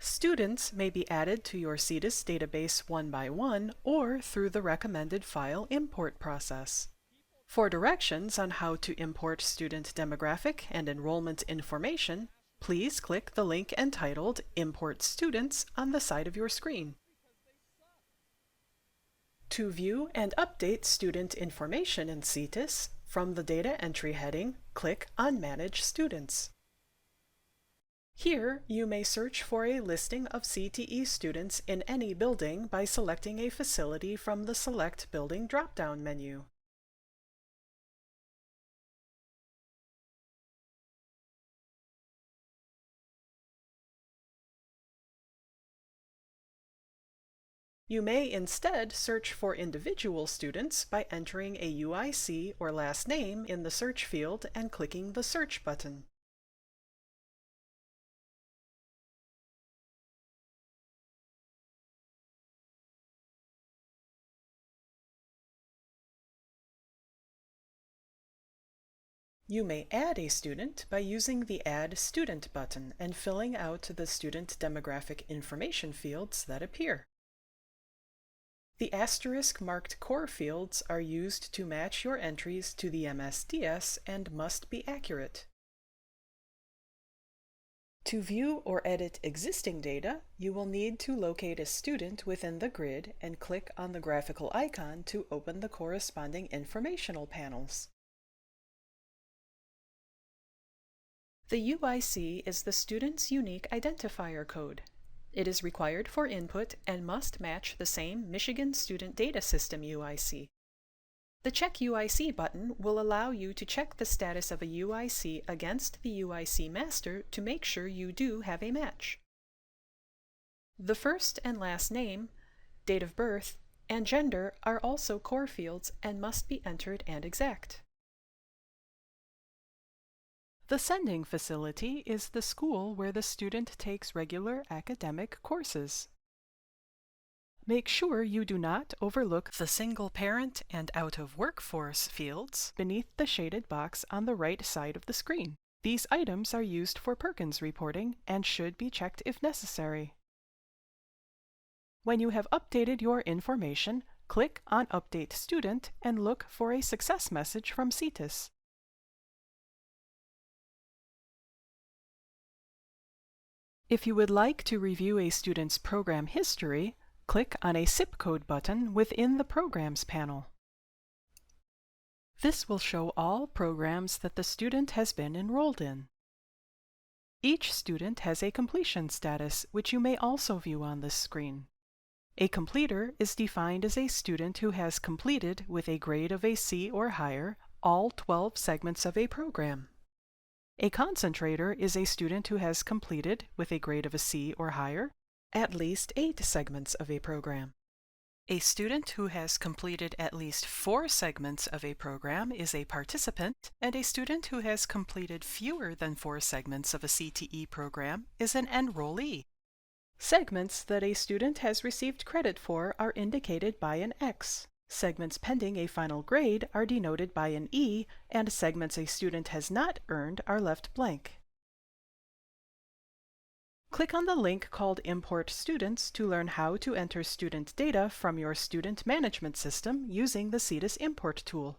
Students may be added to your Ctis database one by one or through the recommended file import process. For directions on how to import student demographic and enrollment information, please click the link entitled Import Students on the side of your screen. To view and update student information in Ctis, from the Data Entry heading, click on Manage Students. Here, you may search for a listing of CTE students in any building by selecting a facility from the Select Building drop-down menu. You may instead search for individual students by entering a UIC or last name in the search field and clicking the Search button. You may add a student by using the Add Student button and filling out the student demographic information fields that appear. The asterisk-marked core fields are used to match your entries to the MSDS and must be accurate. To view or edit existing data, you will need to locate a student within the grid and click on the graphical icon to open the corresponding informational panels. The UIC is the student's unique identifier code. It is required for input and must match the same Michigan Student Data System UIC. The Check UIC button will allow you to check the status of a UIC against the UIC master to make sure you do have a match. The first and last name, date of birth, and gender are also core fields and must be entered and exact. The sending facility is the school where the student takes regular academic courses. Make sure you do not overlook the single parent and out of workforce fields beneath the shaded box on the right side of the screen. These items are used for Perkins reporting and should be checked if necessary. When you have updated your information, click on Update Student and look for a success message from Ctis. If you would like to review a student's program history, click on a zip code button within the Programs panel. This will show all programs that the student has been enrolled in. Each student has a completion status, which you may also view on this screen. A completer is defined as a student who has completed with a grade of a C or higher all 12 segments of a program. A concentrator is a student who has completed, with a grade of a C or higher, at least 8 segments of a program. A student who has completed at least 4 segments of a program is a participant, and a student who has completed fewer than 4 segments of a CTE program is an enrollee. Segments that a student has received credit for are indicated by an X. Segments pending a final grade are denoted by an E, and segments a student has not earned are left blank. Click on the link called Import Students to learn how to enter student data from your student management system using the Ctis import tool.